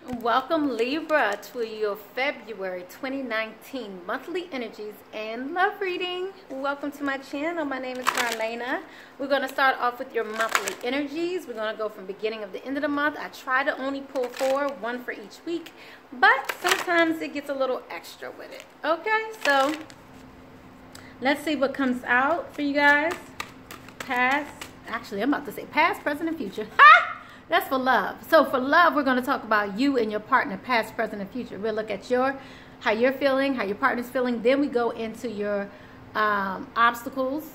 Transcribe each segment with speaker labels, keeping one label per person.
Speaker 1: Welcome Libra to your February 2019 monthly energies and love reading. Welcome to my channel. My name is Marlena. We're going to start off with your monthly energies. We're going to go from beginning of the end of the month. I try to only pull one for each week, but sometimes it gets a little extra with it. Okay, so let's see what comes out for you guys. I'm about to say past, present, and future. Ha! That's for love. So for love, we're going to talk about you and your partner, past, present, and future. We'll look at how you're feeling, how your partner's feeling. Then we go into your obstacles,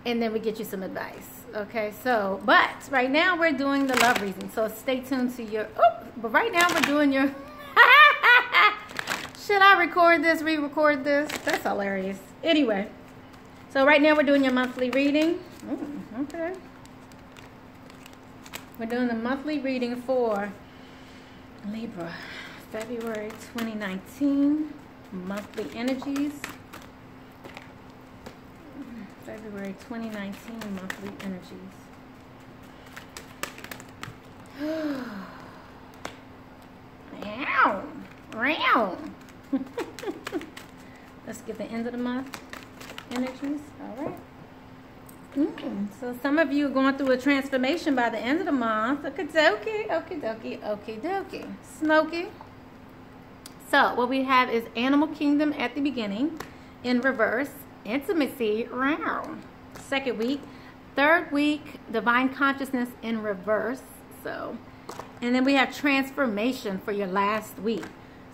Speaker 1: and then we get you some advice. Okay, so, but right now we're doing the love reading. So stay tuned to your, but right now we're doing your, should I record this, re-record this? That's hilarious. Anyway, so right now we're doing your monthly reading. Okay. We're doing the monthly reading for Libra, February 2019, monthly energies. February 2019, monthly energies. Let's get the end of the month energies. All right. So some of you are going through a transformation by the end of the month. Okie dokie, okie dokie, okie dokie. Smoky. So what we have is Animal Kingdom at the beginning, in reverse, Intimacy, round. Second week. Third week, Divine Consciousness in reverse. So, and then we have Transformation for your last week.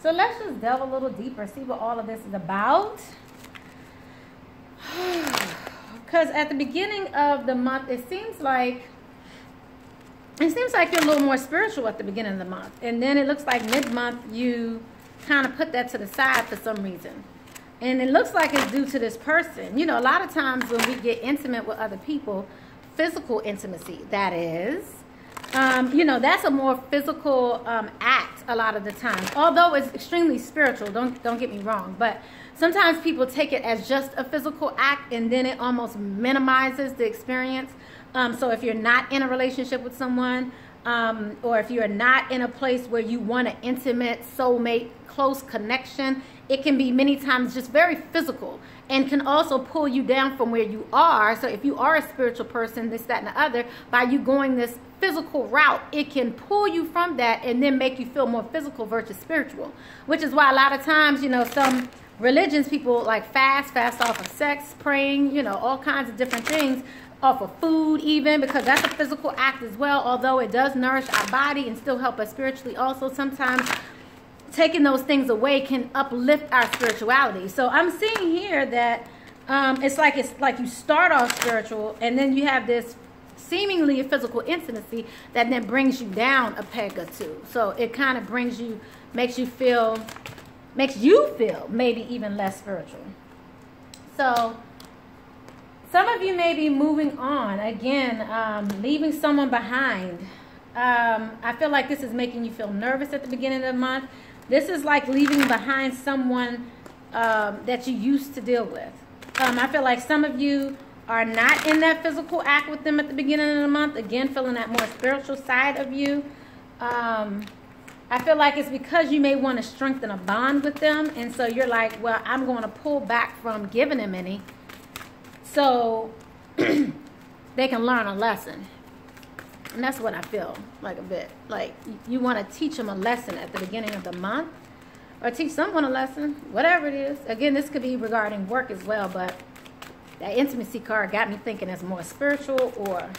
Speaker 1: So let's just delve a little deeper, see what all of this is about. Because at the beginning of the month, it seems like you're a little more spiritual at the beginning of the month. And then it looks like mid-month, you kind of put that to the side for some reason. And it looks like it's due to this person. You know, a lot of times when we get intimate with other people, physical intimacy, that is, you know, that's a more physical act a lot of the time. Although it's extremely spiritual, don't get me wrong. But sometimes people take it as just a physical act, and then it almost minimizes the experience. So if you're not in a relationship with someone, or if you're not in a place where you want an intimate, soulmate, close connection, it can be many times just very physical and can also pull you down from where you are. So if you are a spiritual person, this, that, and the other, by you going this physical route, it can pull you from that and then make you feel more physical versus spiritual. Which is why a lot of times, you know, some religions, people like fast off of sex, praying, you know, all kinds of different things, off of food even, because that's a physical act as well. Although it does nourish our body and still help us spiritually also, sometimes taking those things away can uplift our spirituality. So I'm seeing here that it's like you start off spiritual, and then you have this seemingly physical intimacy that then brings you down a peg or two. So it kind of makes you feel maybe even less spiritual. So some of you may be moving on again, leaving someone behind. I feel like this is making you feel nervous at the beginning of the month. This is like leaving behind someone that you used to deal with. I feel like some of you are not in that physical act with them at the beginning of the month. Again, feeling that more spiritual side of you. I feel like it's because you may want to strengthen a bond with them. And so you're like, well, I'm going to pull back from giving them any, so they can learn a lesson. And that's what I feel like a bit. Like you want to teach them a lesson at the beginning of the month, or teach someone a lesson, whatever it is. Again, this could be regarding work as well, but that intimacy card got me thinking as more spiritual or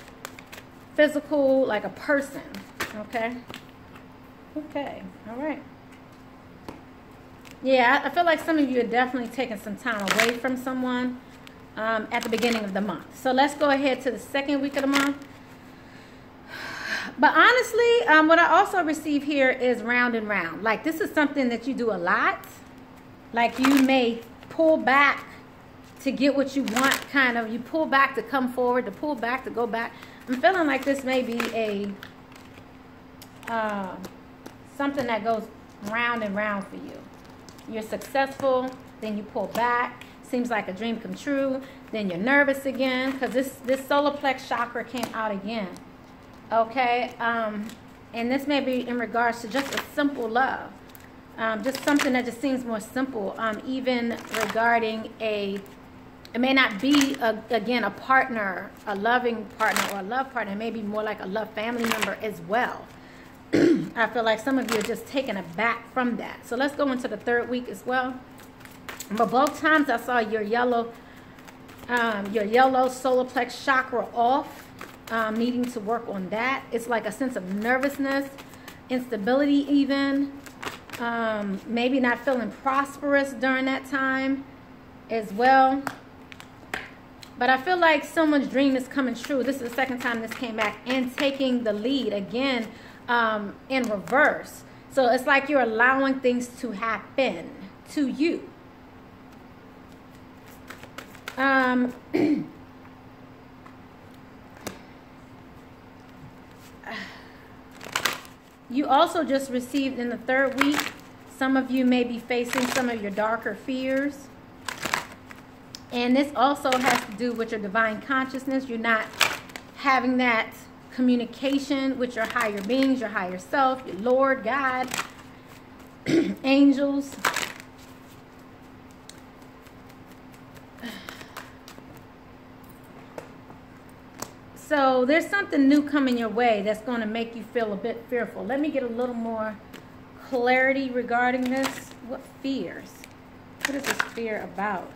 Speaker 1: physical, like a person. Okay. Okay. All right. Yeah, I feel like some of you are definitely taking some time away from someone at the beginning of the month. So let's go ahead to the second week of the month. But honestly, what I also receive here is round and round. Like this is something that you do a lot. Like you may pull back to get what you want, kind of. You pull back to come forward, to pull back to go back. I'm feeling like this may be a something that goes round and round for you. You're successful, then you pull back. Seems like a dream come true. Then you're nervous again because this solar plex chakra came out again. Okay, And this may be in regards to just a simple love. Just something that just seems more simple. Even regarding it may not be, again, a partner, a loving partner or a love partner. It may be more like a love family member as well. I feel like some of you are just taken aback from that. So let's go into the third week as well. But both times I saw your yellow solar plex chakra off, needing to work on that. It's like a sense of nervousness, instability even, maybe not feeling prosperous during that time as well. But I feel like someone's dream is coming true. This is the second time this came back and taking the lead again, in reverse. So it's like you're allowing things to happen to you. You also just received in the third week, some of you may be facing some of your darker fears. And this also has to do with your divine consciousness. You're not having that communication with your higher beings, your higher self, your Lord, God, angels. So there's something new coming your way that's going to make you feel a bit fearful. Let me get a little more clarity regarding this. What fears? What is this fear about?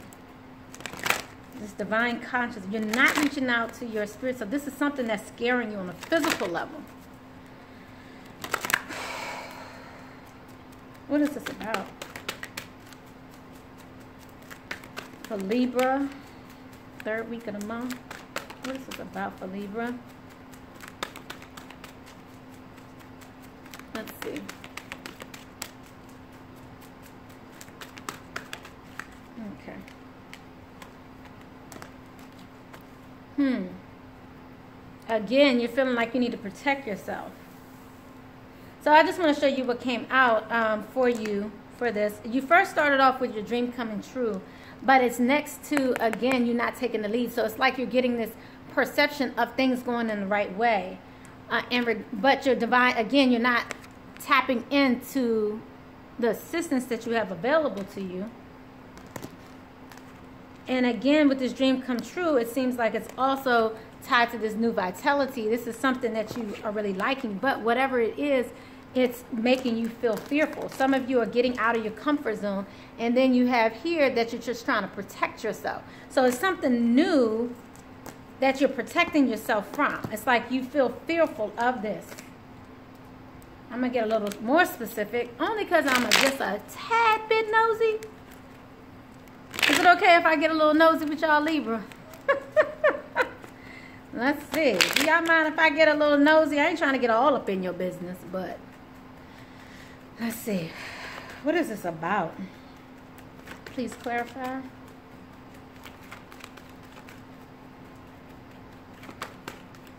Speaker 1: This divine consciousness. You're not reaching out to your spirit. So this is something that's scaring you on a physical level. What is this about? For Libra, third week of the month. What is this about for Libra? Let's see. Okay. Again, you're feeling like you need to protect yourself. So I just want to show you what came out for you for this. You first started off with your dream coming true, but it's next to, again, you're not taking the lead. So it's like you're getting this perception of things going in the right way. But your divine, again, you're not tapping into the assistance that you have available to you. And again, with this dream come true, it seems like it's also tied to this new vitality. This is something that you are really liking, but whatever it is, it's making you feel fearful. Some of you are getting out of your comfort zone, and then you have here that you're just trying to protect yourself. So it's something new that you're protecting yourself from. It's like you feel fearful of this. I'm going to get a little more specific, only because I'm just a tad bit nosy. Is it okay if I get a little nosy with y'all, Libra? Let's see. Do y'all mind if I get a little nosy? I ain't trying to get all up in your business, but let's see. What is this about? Please clarify.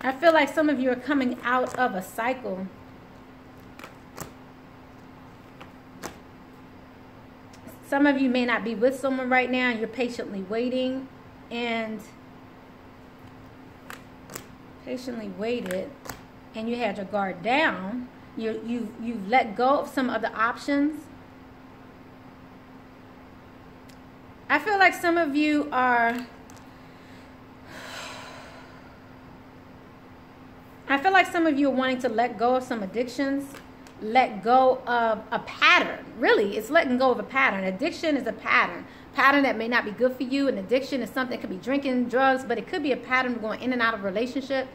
Speaker 1: I feel like some of you are coming out of a cycle. Some of you may not be with someone right now. You're patiently waiting and patiently waited, and you had your guard down. You've let go of some other options. I feel like some of you are... I feel like some of you are wanting to let go of some addictions, let go of a pattern. Really, it's letting go of a pattern. Addiction is a pattern that may not be good for you. An addiction is something, it could be drinking, drugs, but it could be a pattern going in and out of a relationship.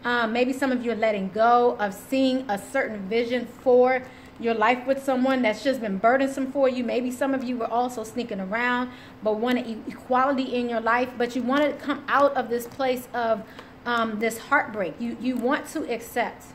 Speaker 1: Maybe some of you are letting go of seeing a certain vision for your life with someone that's just been burdensome for you. Maybe some of you were also sneaking around but wanted equality in your life, but you wanted to come out of this place of this heartbreak. You want to accept.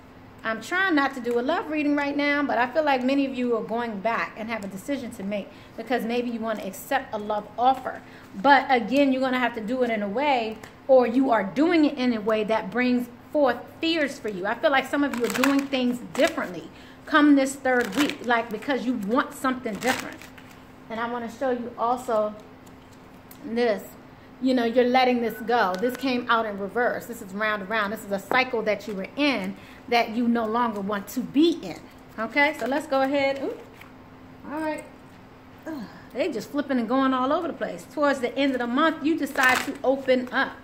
Speaker 1: I'm trying not to do a love reading right now, but I feel like many of you are going back and have a decision to make because maybe you want to accept a love offer. But again, you're going to have to do it in a way, or you are doing it in a way that brings forth fears for you. I feel like some of you are doing things differently come this third week, like because you want something different. And I want to show you also this. you know, you're letting this go. This came out in reverse. This is round and round. This is a cycle that you were in that you no longer want to be in. Okay, so let's go ahead. Ooh. All right. Ugh, they just flipping and going all over the place. Towards the end of the month, you decide to open up.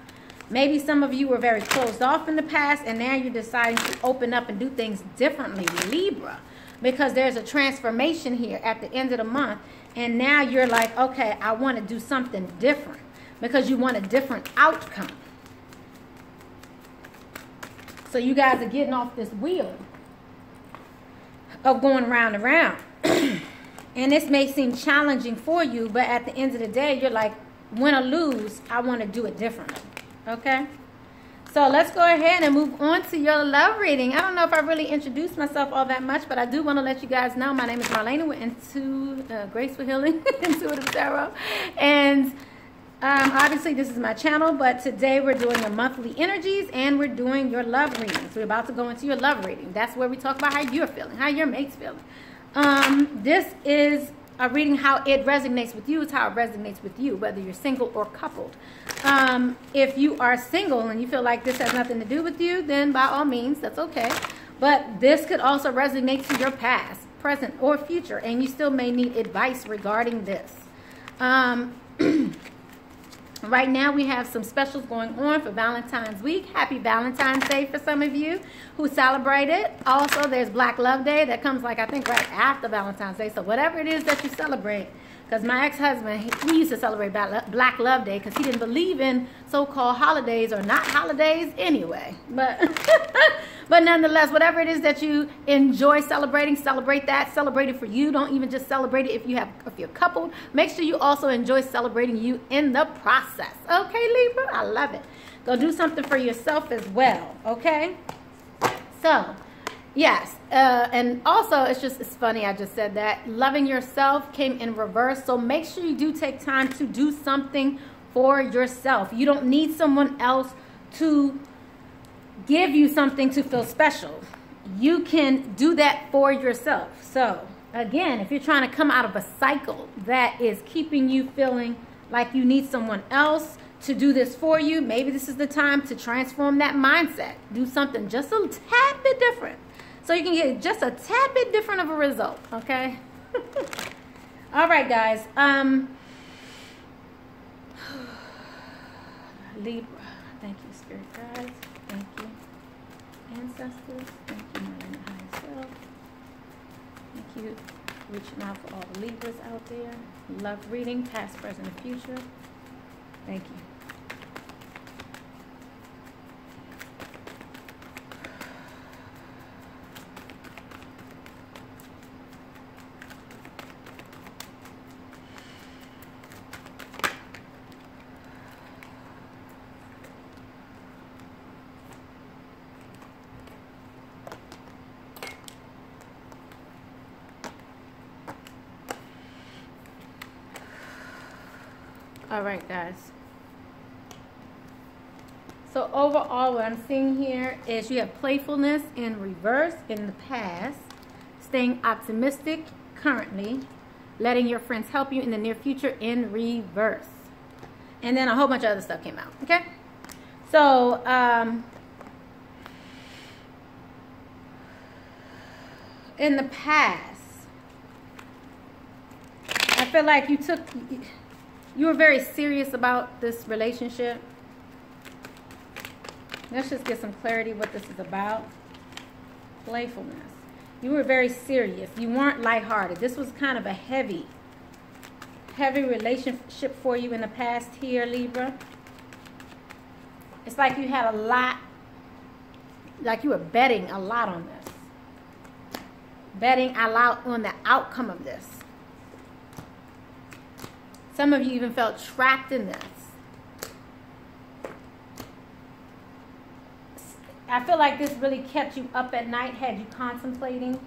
Speaker 1: Maybe some of you were very closed off in the past, and now you're deciding to open up and do things differently, Libra, because there's a transformation here at the end of the month, and now you're like, okay, I want to do something different because you want a different outcome. So you guys are getting off this wheel of going round and round. And this may seem challenging for you, but at the end of the day, you're like, win or lose, I want to do it differently. Okay, so let's go ahead and move on to your love reading. I don't know if I really introduced myself all that much, but I do want to let you guys know my name is Marlena. We're into Graceful Healing, Intuitive Tarot. And obviously this is my channel, but today we're doing your monthly energies and we're doing your love readings. We're about to go into your love reading. That's where we talk about how you're feeling, how your mate's feeling. This is a reading how it resonates with you. It's how it resonates with you, whether you're single or coupled. If you are single and you feel like this has nothing to do with you, then by all means, that's okay. But this could also resonate to your past, present, or future, and you still may need advice regarding this. Right now, we have some specials going on for Valentine's Week. Happy Valentine's Day for some of you who celebrate it. Also, there's Black Love Day that comes, like, I think right after Valentine's Day. So whatever it is that you celebrate, because my ex-husband, we used to celebrate Black Love Day because he didn't believe in so-called holidays or not holidays anyway. But but nonetheless, whatever it is that you enjoy celebrating, celebrate that. Celebrate it for you. Don't even just celebrate it if you're coupled. Make sure you also enjoy celebrating you in the process. Okay, Libra? I love it. Go do something for yourself as well. Okay? So, yes, and also it's funny I just said that. Loving yourself came in reverse, so make sure you do take time to do something for yourself. You don't need someone else to give you something to feel special. You can do that for yourself. So, again, if you're trying to come out of a cycle that is keeping you feeling like you need someone else to do this for you, maybe this is the time to transform that mindset. Do something just a tad bit different, so you can get just a tad bit different of a result, okay? All right, guys. Libra, thank you, Spirit guides. Thank you, ancestors. Thank you, my higher self. Thank you, reaching out for all the Libras out there. Love reading, past, present, and future. Thank you. All right, guys. So overall, what I'm seeing here is you have playfulness in reverse in the past, staying optimistic currently, letting your friends help you in the near future in reverse. And then a whole bunch of other stuff came out, okay? So, in the past, I feel like you were very serious about this relationship. Let's just get some clarity what this is about. Playfulness. You were very serious. You weren't lighthearted. This was kind of a heavy relationship for you in the past here, Libra. It's like you had a lot, like you were betting a lot on this. Betting a lot on the outcome of this. Some of you even felt trapped in this. I feel like this really kept you up at night, had you contemplating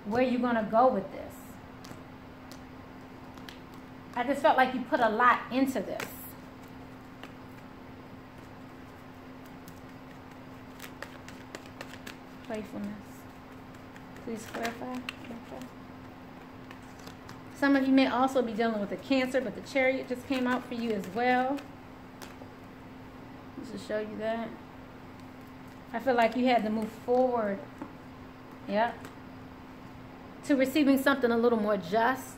Speaker 1: where you're going to go with this. I just felt like you put a lot into this. Playfulness. Please clarify. Okay. Some of you may also be dealing with a Cancer, but the Chariot just came out for you as well. to show you that. I feel like you had to move forward. Yeah. To receiving something a little more just.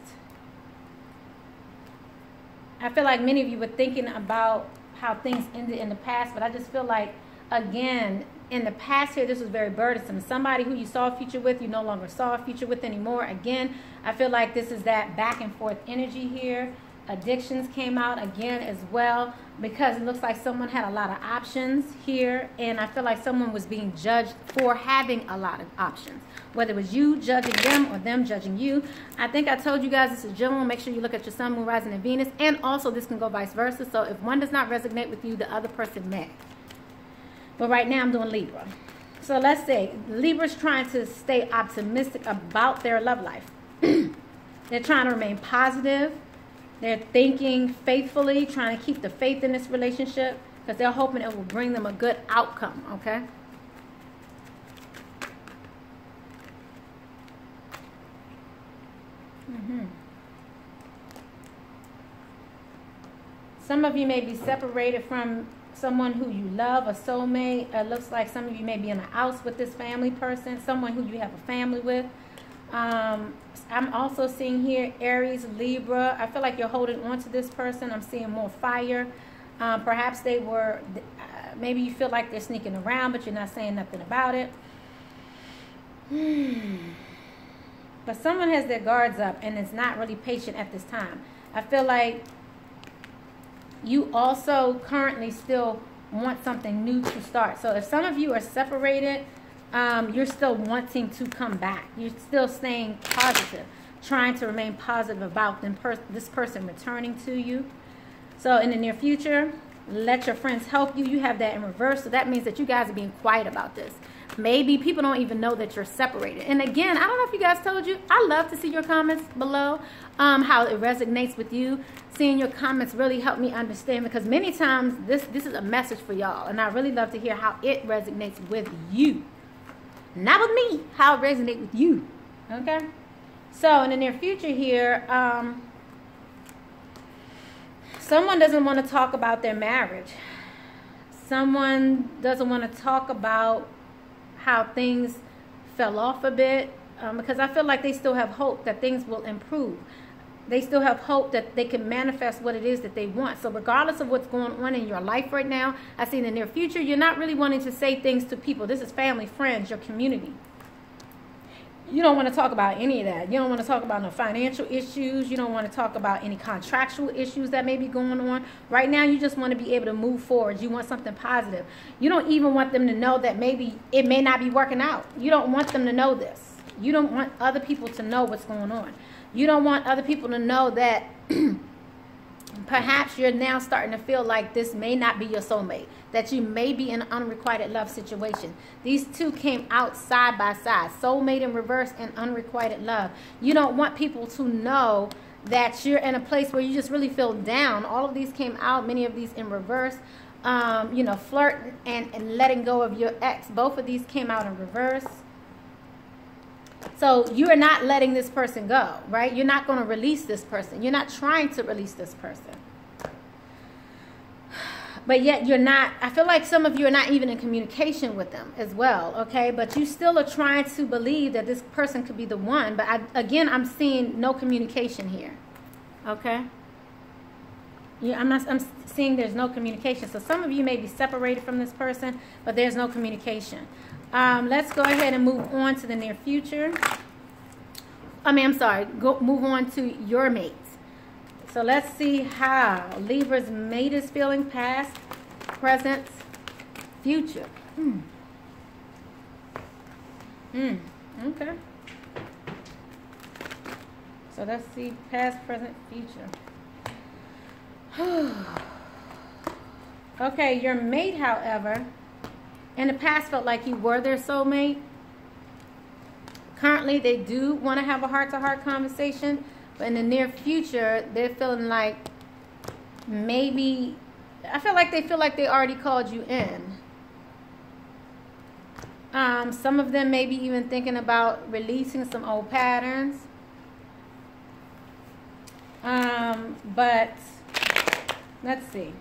Speaker 1: I feel like many of you were thinking about how things ended in the past, but I just feel like, again, in the past here, this was very burdensome. Somebody who you saw a future with, you no longer saw a future with anymore. Again, I feel like this is that back and forth energy here. Addictions came out again as well, because it looks like someone had a lot of options here, and I feel like someone was being judged for having a lot of options, whether it was you judging them or them judging you. I think I told you guys this is general. Make sure you look at your sun, moon, rising, and Venus, and also this can go vice versa. So if one does not resonate with you, the other person may. But right now I'm doing Libra. So let's say Libra's trying to stay optimistic about their love life. They're trying to remain positive. They're thinking faithfully, trying to keep the faith in this relationship, because they're hoping it will bring them a good outcome, okay? Some of you may be separated from someone who you love, a soulmate. It looks like some of you may be in a house with this family person, someone who you have a family with. I'm also seeing here Aries, Libra. I feel like you're holding on to this person. I'm seeing more fire. Perhaps they were, maybe you feel like they're sneaking around, but you're not saying nothing about it. But someone has their guards up and is not really patient at this time. I feel like you also currently still want something new to start. So if some of you are separated, you're still wanting to come back. You're still staying positive, trying to remain positive about this person returning to you. So in the near future, let your friends help you. You have that in reverse. So that means that you guys are being quiet about this. Maybe people don't even know that you're separated. And again, I don't know if you guys told you, I love to see your comments below, how it resonates with you. Seeing your comments really help me understand, because many times this is a message for y'all, and I really love to hear how it resonates with you. Not with me, how it resonates with you. Okay? So in the near future here, someone doesn't want to talk about their marriage. Someone doesn't want to talk about how things fell off a bit, because I feel like they still have hope that things will improve. They still have hope that they can manifest what it is that they want. So regardless of what's going on in your life right now, I see in the near future, you're not really wanting to say things to people. This is family, friends, your community. You don't want to talk about any of that. You don't want to talk about no financial issues. You don't want to talk about any contractual issues that may be going on. Right now, you just want to be able to move forward. You want something positive. You don't even want them to know that maybe it may not be working out. You don't want them to know this. You don't want other people to know what's going on. You don't want other people to know that perhaps you're now starting to feel like this may not be your soulmate, that you may be in an unrequited love situation. These two came out side by side, soulmate in reverse and unrequited love. You don't want people to know that you're in a place where you just really feel down. All of these came out, many of these in reverse. You know, flirt and letting go of your ex. Both of these came out in reverse. So you are not letting this person go, right? You're not going to release this person. You're not trying to release this person. But yet you're not, I feel like some of you are not even in communication with them as well, okay? But you still are trying to believe that this person could be the one. But again, I'm seeing no communication here, okay? Yeah, I'm seeing there's no communication. So some of you may be separated from this person, but there's no communication. Let's go ahead and move on to the near future. Move on to your mate. So let's see how Libra's mate is feeling, past, present, future. Okay. So let's see past, present, future. Okay, your mate, however, in the past felt like you were their soulmate. Currently, they do want to have a heart-to-heart conversation, but in the near future, they're feeling like maybe, I feel like they feel like they already called you in. Some of them may be even thinking about releasing some old patterns. But let's see.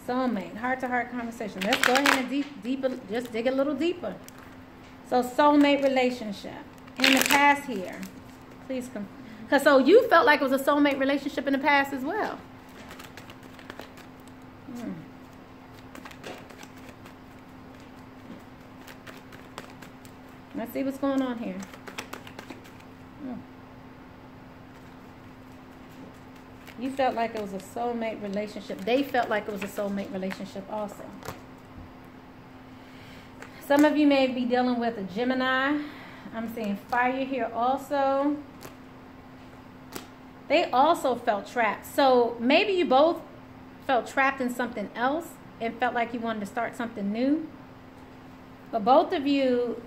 Speaker 1: Soulmate, heart-to-heart conversation. Let's go ahead and deeper, just dig a little deeper. So soulmate relationship in the past here. Please come. Because so you felt like it was a soulmate relationship in the past as well. Let's see what's going on here. You felt like it was a soulmate relationship. They felt like it was a soulmate relationship also. Some of you may be dealing with a Gemini. I'm seeing fire here also. They also felt trapped. So maybe you both felt trapped in something else and felt like you wanted to start something new. But both of you,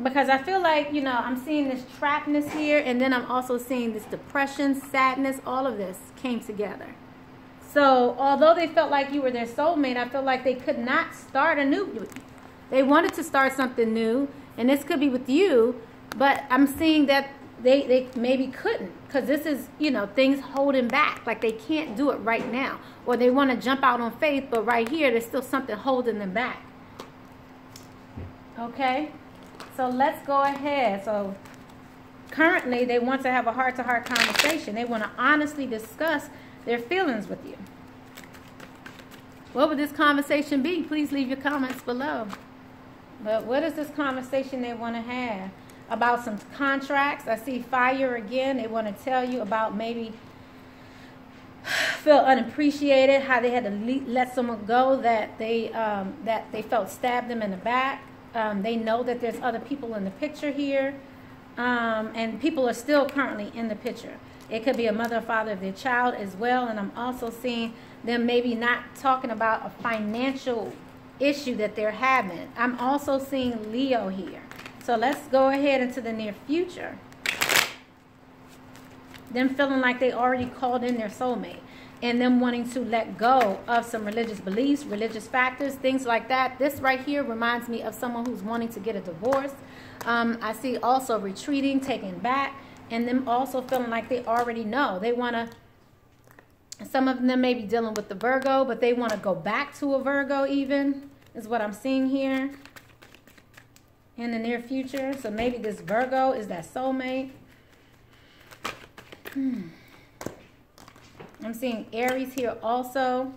Speaker 1: because I feel like, you know, I'm seeing this trappedness here, and then I'm also seeing this depression, sadness, all of this came together. So although they felt like you were their soulmate, I feel like they could not start a new. They wanted to start something new, and this could be with you, but I'm seeing that they maybe couldn't, because this is, you know, things holding back, like they can't do it right now, or they want to jump out on faith, but right here there's still something holding them back. Okay, so let's go ahead. So currently they want to have a heart-to-heart conversation. They want to honestly discuss their feelings with you. What would this conversation be? Please leave your comments below. But what is this conversation they want to have? About some contracts. I see fire again. They want to tell you about maybe feel unappreciated, how they had to let someone go, that they felt stabbed them in the back. They know that there's other people in the picture here, and people are still currently in the picture. It could be a mother or father of their child as well, and I'm also seeing them maybe not talking about a financial issue that they're having. I'm also seeing Leo here. So let's go ahead into the near future. Them feeling like they already called in their soulmate, and them wanting to let go of some religious beliefs, religious factors, things like that. This right here reminds me of someone who's wanting to get a divorce. I see also retreating, taking back, and them also feeling like they already know. They want to, some of them may be dealing with the Virgo, but they want to go back to a Virgo even, is what I'm seeing here in the near future. So maybe this Virgo is that soulmate. I'm seeing Aries here also,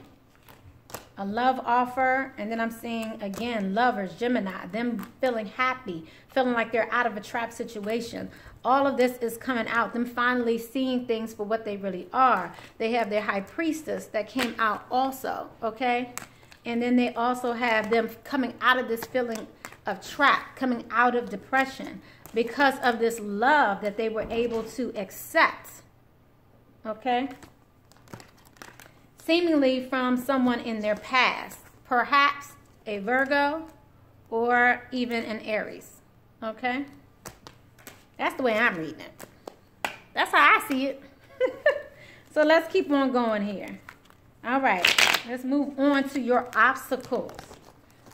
Speaker 1: a love offer, and then I'm seeing again lovers, Gemini, them feeling happy, feeling like they're out of a trap situation. All of this is coming out, them finally seeing things for what they really are. They have their high priestess that came out also, okay? And then they also have them coming out of this feeling of trap, coming out of depression because of this love that they were able to accept, okay? Seemingly from someone in their past, perhaps a Virgo or even an Aries, okay? That's the way I'm reading it. That's how I see it. So let's keep on going here. All right, let's move on to your obstacles.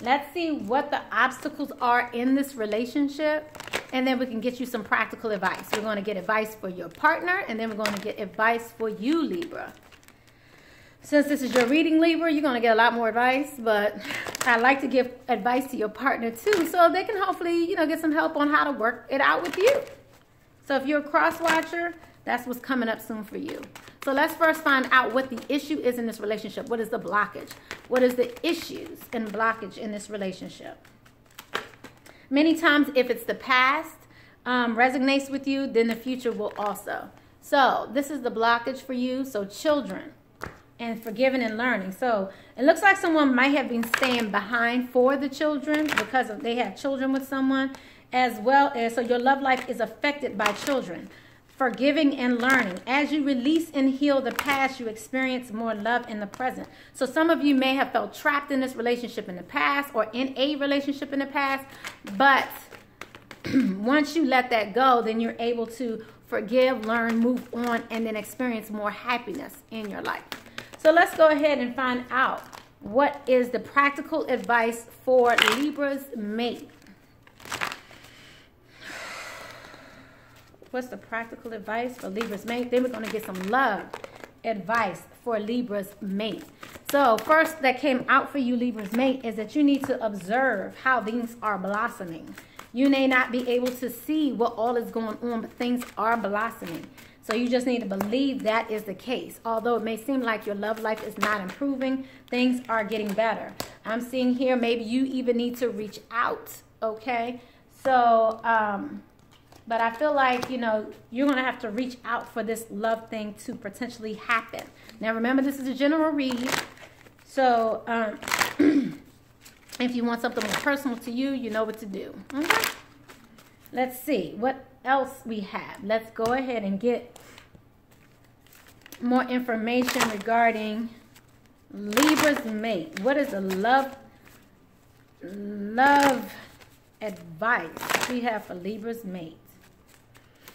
Speaker 1: Let's see what the obstacles are in this relationship, and then we can get you some practical advice. We're going to get advice for your partner, and then we're going to get advice for you, Libra. Since this is your reading, Libra, you're going to get a lot more advice, but I like to give advice to your partner too, so they can hopefully, you know, get some help on how to work it out with you. So if you're a cross watcher, that's what's coming up soon for you. So let's first find out what the issue is in this relationship. What is the blockage? What is the issues and blockage in this relationship? Many times, if it's the past resonates with you, then the future will also. So this is the blockage for you. So children and forgiving and learning. So it looks like someone might have been staying behind for the children because they have children with someone, as well as, so your love life is affected by children. Forgiving and learning. As you release and heal the past, you experience more love in the present. So some of you may have felt trapped in this relationship in the past or in a relationship in the past, but once you let that go, then you're able to forgive, learn, move on, and then experience more happiness in your life. So let's go ahead and find out what is the practical advice for Libra's mate. What's the practical advice for Libra's mate? Then we're going to get some love advice for Libra's mate. So first that came out for you, Libra's mate, is that you need to observe how things are blossoming. You may not be able to see what all is going on, but things are blossoming. So you just need to believe that is the case. Although it may seem like your love life is not improving, things are getting better. I'm seeing here maybe you even need to reach out, okay? So, but I feel like, you know, you're going to have to reach out for this love thing to potentially happen. Now, remember, this is a general read. So, if you want something more personal to you, you know what to do. Okay? Let's see what else we have. Let's go ahead and get more information regarding Libra's mate. What is the love advice we have for Libra's mate?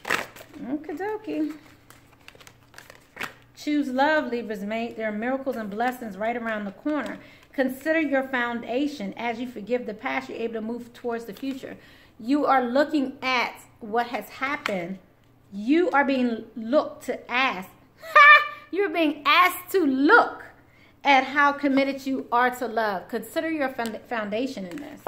Speaker 1: Okie dokie. Choose love, Libra's mate. There are miracles and blessings right around the corner. Consider your foundation. As you forgive the past, you're able to move towards the future. You are looking at what has happened. You are being looked to ask. You're being asked to look at how committed you are to love. Consider your foundation in this.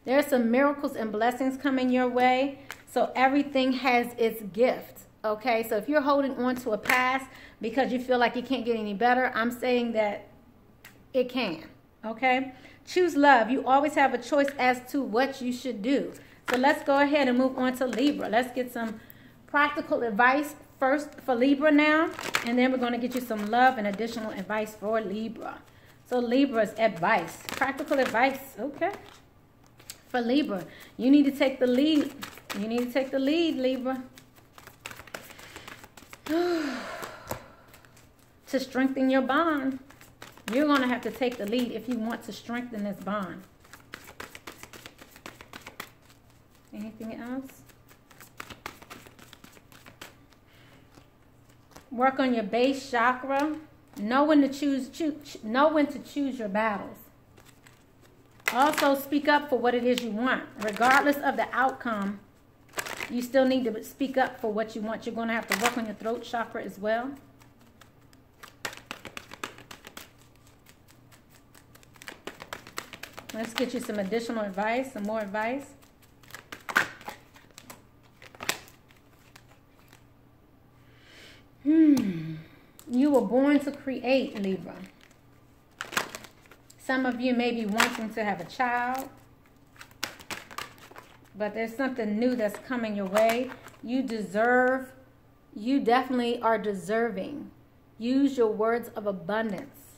Speaker 1: There are some miracles and blessings coming your way. So everything has its gift. Okay, so if you're holding on to a past because you feel like it can't get any better, I'm saying that it can. Okay, choose love. You always have a choice as to what you should do. So let's go ahead and move on to Libra. Let's get some practical advice first for Libra now, and then we're going to get you some love and additional advice for Libra. So Libra's advice, practical advice, okay. For Libra, you need to take the lead. You need to take the lead, Libra. To strengthen your bond. You're going to have to take the lead if you want to strengthen this bond. Anything else? Work on your base chakra. Know when to choose your battles. Also, speak up for what it is you want. Regardless of the outcome, you still need to speak up for what you want. You're going to have to work on your throat chakra as well. Let's get you some additional advice, some more advice. You were born to create, Libra. Some of you may be wanting to have a child, but there's something new that's coming your way. You definitely are deserving. Use your words of abundance.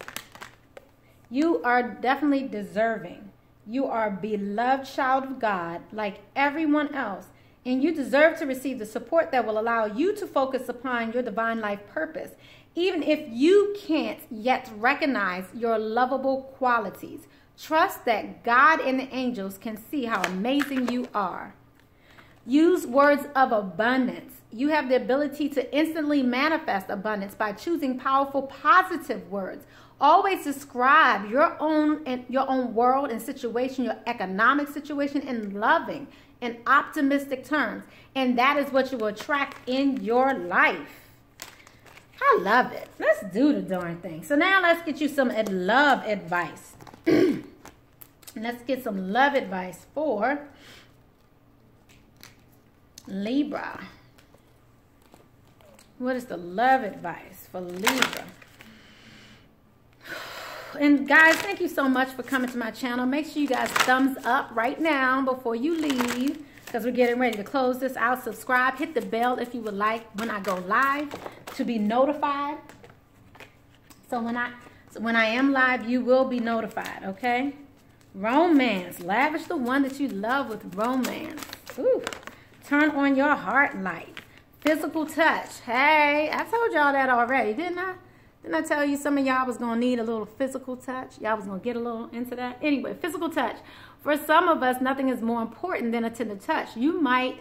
Speaker 1: You are definitely deserving. You are a beloved child of God like everyone else, and you deserve to receive the support that will allow you to focus upon your divine life purpose, even if you can't yet recognize your lovable qualities. Trust that God and the angels can see how amazing you are. Use words of abundance. You have the ability to instantly manifest abundance by choosing powerful, positive words. Always describe your own world and situation, your economic situation, in loving and optimistic terms. And that is what you will attract in your life. I love it. Let's do the darn thing. So now let's get you some love advice. Let's get some love advice for Libra. What is the love advice for Libra? And guys, thank you so much for coming to my channel. Make sure you guys thumbs up right now before you leave, because we're getting ready to close this out. Subscribe, hit the bell if you would like when I go live to be notified. So when I am live, you will be notified, okay? Romance. Lavish the one that you love with romance. Ooh. Turn on your heart light. Physical touch. Hey, I told y'all that already, didn't I? Didn't I tell you some of y'all was going to need a little physical touch? Y'all was going to get a little into that. Anyway, physical touch. For some of us, nothing is more important than a tender touch. This might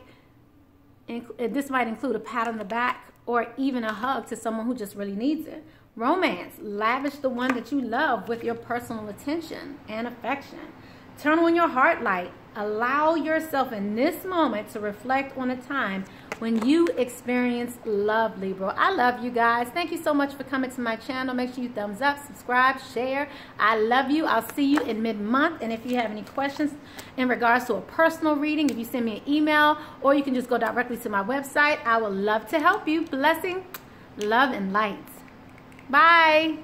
Speaker 1: include a pat on the back or even a hug to someone who just really needs it. Romance. Lavish the one that you love with your personal attention and affection. Turn on your heart light. Allow yourself in this moment to reflect on a time when you experienced love, Libra. I love you guys. Thank you so much for coming to my channel. Make sure you thumbs up, subscribe, share. I love you. I'll see you in mid-month. And if you have any questions in regards to a personal reading, if you send me an email, or you can just go directly to my website, I would love to help you. Blessing, love, and light. Bye.